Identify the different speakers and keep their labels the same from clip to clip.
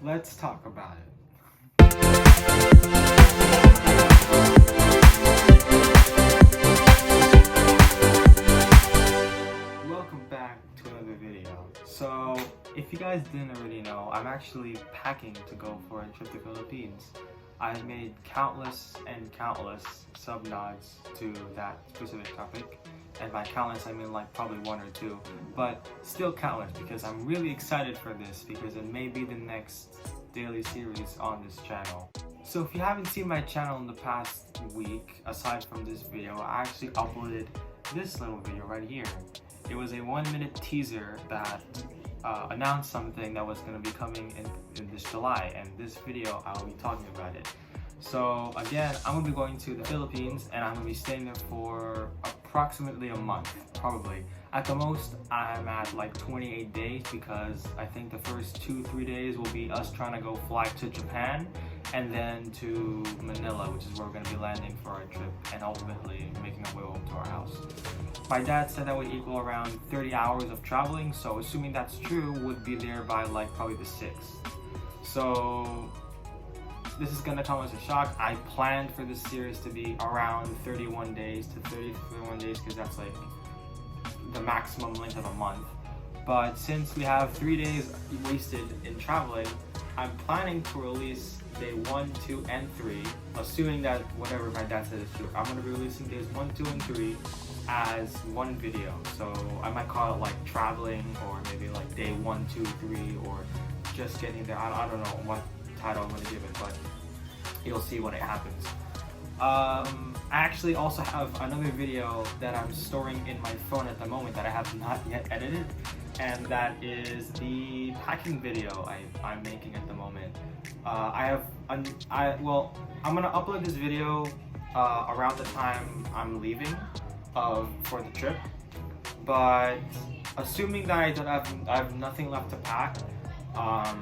Speaker 1: Let's talk about it. Welcome back to another video. So, if you guys didn't already know, I'm actually packing to go for a trip to Philippines. I've made countless and countless sub-nods to that specific topic. And by countless, I mean like probably one or two, but still countless because I'm really excited for this because it may be the next daily series on this channel. So if you haven't seen my channel in the past week, aside from this video, I actually uploaded this little video right here. It was a 1-minute teaser that announced something that was going to be coming in this July, and this video I'll be talking about it. So again, I'm going to be going to the Philippines and I'm going to be staying there for approximately a month, probably. At the most, I'm at like 28 days because I think the first 2-3 days will be us trying to go fly to Japan and then to Manila, which is where we're going to be landing for our trip and ultimately making our way home to our house. My dad said that would equal around 30 hours of traveling, so assuming that's true, would be there by like probably the 6th. So this is gonna come as a shock. I planned for this series to be around 31 days to 31 days because that's like the maximum length of a month. But since we have 3 days wasted in traveling, I'm planning to release day 1, 2, and 3, assuming that whatever my dad said is true. I'm gonna be releasing days 1, 2, and 3 as one video. So I might call it like traveling, or maybe like day 1, 2, 3, or just getting there. I don't know what title I'm going to give it, but you'll see when it happens. I actually also have another video that I'm storing in my phone at the moment that I have not yet edited, and that is the packing video I'm making at the moment. I'm gonna upload this video around the time I'm leaving for the trip, but assuming that I have nothing left to pack,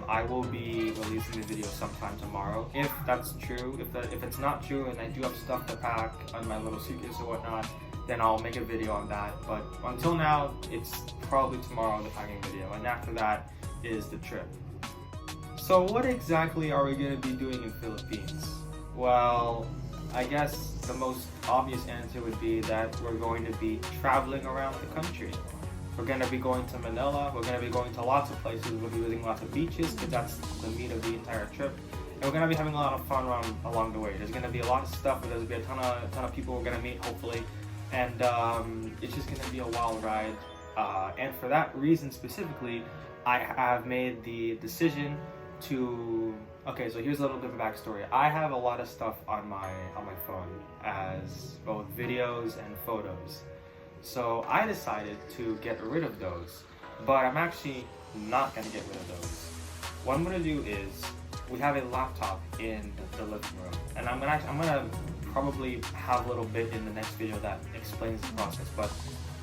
Speaker 1: I will be releasing the video sometime tomorrow. If that's true, if it's not true and I do have stuff to pack on my little suitcase or whatnot, then I'll make a video on that. But until now, it's probably tomorrow, the packing video, and after that is the trip. So what exactly are we going to be doing in Philippines? Well, I guess the most obvious answer would be that we're going to be traveling around the country. We're going to be going to Manila, we're going to be going to lots of places, we'll be visiting lots of beaches because that's the meat of the entire trip. And we're going to be having a lot of fun along the way. There's going to be a lot of stuff, there's going to be a ton of people we're going to meet, hopefully. And it's just going to be a wild ride. And for that reason specifically, I have made the decision to... Okay, so here's a little bit of a backstory. I have a lot of stuff on my phone as both videos and photos. So I decided to get rid of those, but I'm actually not going to get rid of those. What I'm going to do is, we have a laptop in the living room, and I'm gonna probably have a little bit in the next video that explains the process, but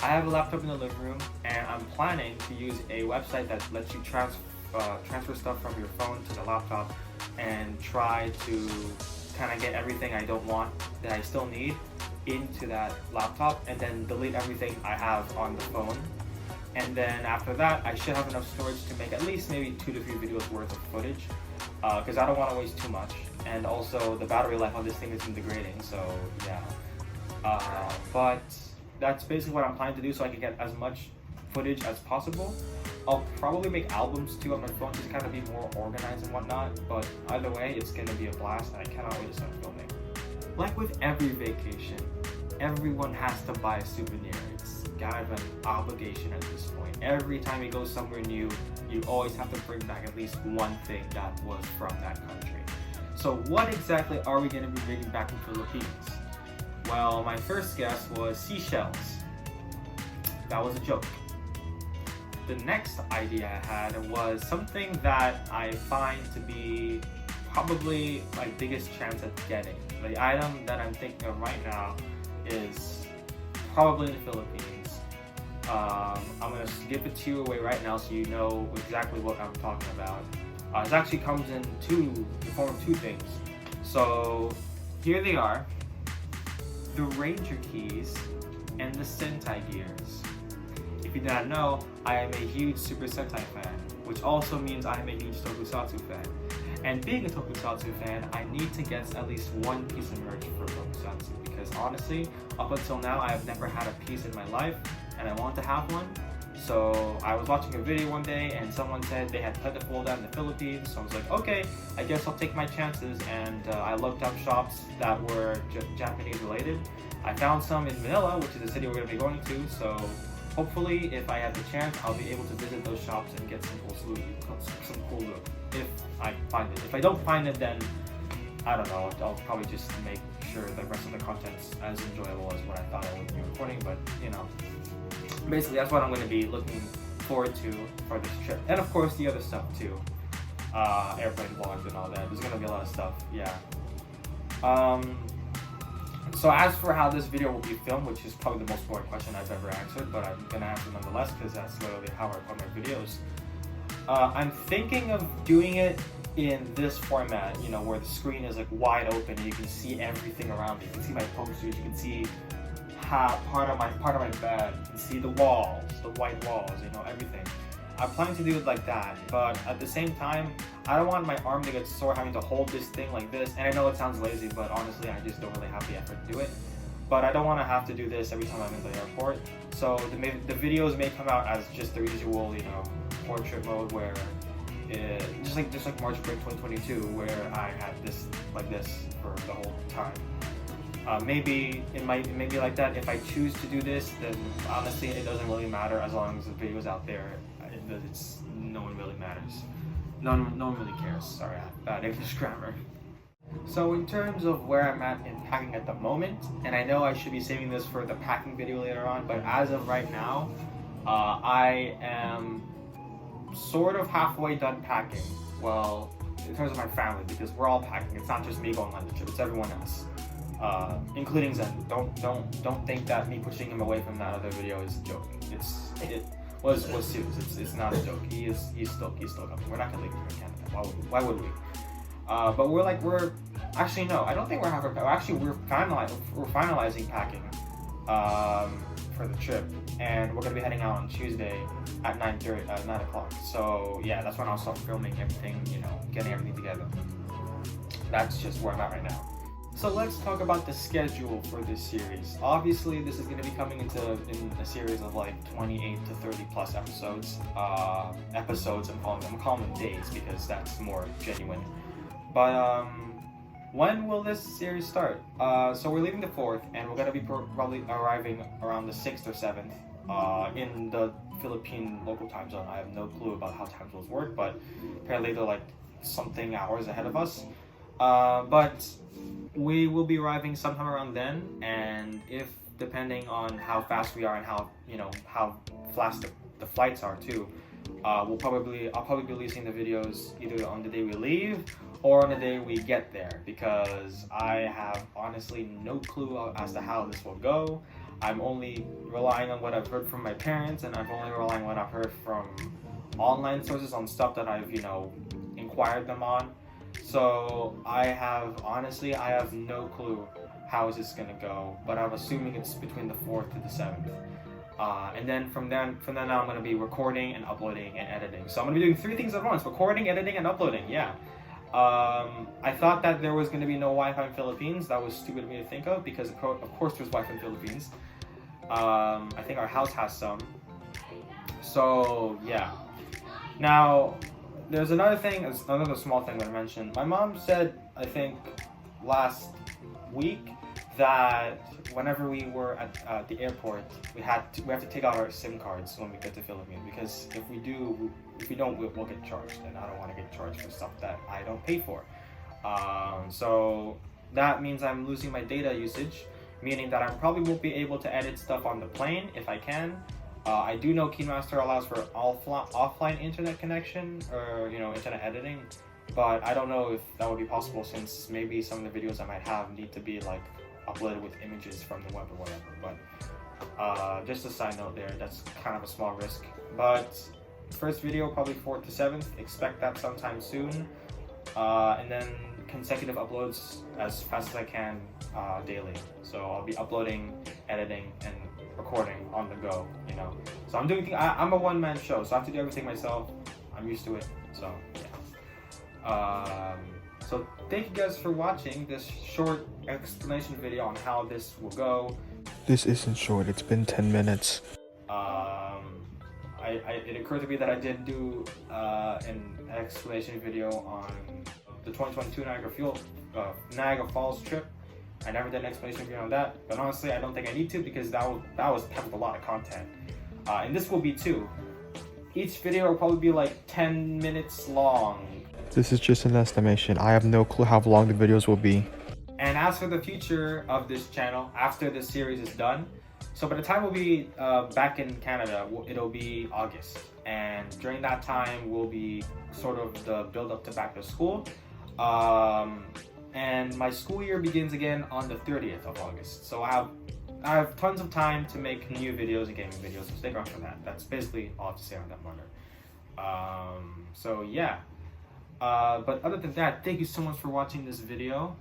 Speaker 1: I have a laptop in the living room, and I'm planning to use a website that lets you transfer stuff from your phone to the laptop and try to kind of get everything I don't want that I still need into that laptop, and then delete everything I have on the phone. And then after that, I should have enough storage to make at least maybe 2 to 3 videos worth of footage, because I don't want to waste too much. And also the battery life on this thing isn't degrading, so yeah. But that's basically what I'm planning to do so I can get as much footage as possible. I'll probably make albums too on my phone just to kind of be more organized and whatnot, but either way, it's going to be a blast and I cannot wait to start filming. Like with every vacation, everyone has to buy a souvenir. It's kind of an obligation at this point. Every time you go somewhere new, you always have to bring back at least one thing that was from that country. So what exactly are we going to be bringing back from the Philippines? Well, my first guess was seashells. That was a joke. The next idea I had was something that I find to be probably my biggest chance at getting. The item that I'm thinking of right now is probably in the Philippines. I'm going to give it to you away right now so you know exactly what I'm talking about. It actually comes in the form of 2 things. So here they are, the Ranger keys and the Sentai gears. If you did not know, I am a huge Super Sentai fan. which also means I am a huge Tokusatsu fan. And being a Tokusatsu fan, I need to get at least one piece of merch for Tokusatsu, because honestly, up until now, I have never had a piece in my life, and I want to have one. So I was watching a video one day, and someone said they had plentiful of that in the Philippines, so I was like, okay, I guess I'll take my chances, and I looked up shops that were Japanese related. I found some in Manila, which is the city we're going to be going to, so hopefully, if I have the chance, I'll be able to visit those shops and get some cool loot, if I find it. If I don't find it, then I don't know, I'll probably just make sure the rest of the content's as enjoyable as what I thought I would be recording, but you know, basically that's what I'm going to be looking forward to for this trip. And of course, the other stuff too, airplane vlogs and all that. There's going to be a lot of stuff, yeah. So as for how this video will be filmed, which is probably the most boring question I've ever answered, but I'm going to answer nonetheless because that's literally how I record my videos. I'm thinking of doing it in this format, you know, where the screen is like wide open and you can see everything around me. You can see my posters, you can see part of my bed, you can see the walls, the white walls, you know, everything. I'm planning to do it like that, but at the same time, I don't want my arm to get sore having to hold this thing like this. And I know it sounds lazy, but honestly, I just don't really have the effort to do it. But I don't want to have to do this every time I'm in the airport. So the videos may come out as just the usual, you know, portrait mode, where just like March break 2022, where I had this like this for the whole time. Maybe it might be like that. If I choose to do this, then honestly it doesn't really matter, as long as the video's out there. No one really matters. No one really cares. Sorry, I have bad English grammar. So in terms of where I'm at in packing at the moment, and I know I should be saving this for the packing video later on, but as of right now, I am sort of halfway done packing. Well, in terms of my family, because we're all packing. It's not just me going on the trip, it's everyone else, including Zen. Don't think that me pushing him away from that other video is a joke. It was serious. It's not a joke. He's still coming. We're not gonna leave him in Canada. Why would we? But we're actually, no, I don't think we're halfway. Actually, we're finalizing packing for the trip, and we're gonna be heading out on Tuesday at 9 o'clock. So yeah, that's when I'll start filming everything, you know, getting everything together. That's just where I'm at right now. So let's talk about the schedule for this series. Obviously, this is going to be coming in a series of like 28 to 30 plus episodes. I'm calling them days because that's more genuine. But when will this series start? So we're leaving the 4th, and we're going to be probably arriving around the 6th or 7th in the Philippine local time zone. I have no clue about how time zones work, but apparently they're like something hours ahead of us. But we will be arriving sometime around then, and if depending on how fast we are and how fast the flights are too, I'll probably be releasing the videos either on the day we leave or on the day we get there, because I have honestly no clue as to how this will go. I'm only relying on what I've heard from my parents, and I'm only relying on what I've heard from online sources on stuff that I've inquired them on. So I have no clue how is this gonna go, but I'm assuming it's between the 4th to the 7th. And then from then on, I'm gonna be recording and uploading and editing. So I'm gonna be doing 3 things at once: recording, editing, and uploading. Yeah. I thought that there was gonna be no Wi-Fi in Philippines. That was stupid of me to think of, because of course there's Wi-Fi in Philippines. I think our house has some. So yeah. Now, there's another small thing that I mentioned. My mom said, I think last week, that whenever we were at the airport, we have to take out our SIM cards when we get to Philippines, because if we don't, we'll get charged, and I don't want to get charged for stuff that I don't pay for. So that means I'm losing my data usage, meaning that I probably won't be able to edit stuff on the plane if I can. I do know KeyMaster allows for offline internet connection, or internet editing, but I don't know if that would be possible, since maybe some of the videos I might have need to be like uploaded with images from the web or whatever. But just a side note there, that's kind of a small risk. But first video, probably 4th to 7th, expect that sometime soon, and then consecutive uploads as fast as I can daily. So I'll be uploading, editing, and recording on the go, So I'm a one-man show, so I have to do everything myself. I'm used to it. So yeah. So thank you guys for watching this short explanation video on how this will go.
Speaker 2: This isn't short, it's been 10 minutes.
Speaker 1: It occurred to me that I did do an explanation video on the 2022 Niagara Falls trip. I never did an explanation video on that, but honestly I don't think I need to because that was packed with a lot of content. And this will be too. Each video will probably be like 10 minutes long.
Speaker 2: This is just an estimation. I have no clue how long the videos will be.
Speaker 1: And as for the future of this channel, after this series is done, so by the time we'll be back in Canada, it'll be August. And during that time will be sort of the build up to back to school. And my school year begins again on the 30th of August. So I have tons of time to make new videos and gaming videos, so stick around for that. That's basically all I have to say on that matter. So yeah. But other than that, thank you so much for watching this video.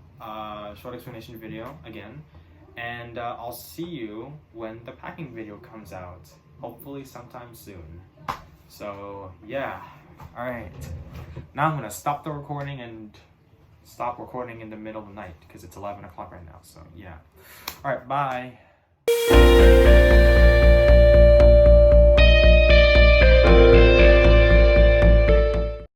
Speaker 1: Short explanation video again. And I'll see you when the packing video comes out. Hopefully sometime soon. So yeah. Alright. Now I'm gonna stop the recording and stop recording in the middle of the night because it's 11 o'clock right now. So yeah. Alright, bye.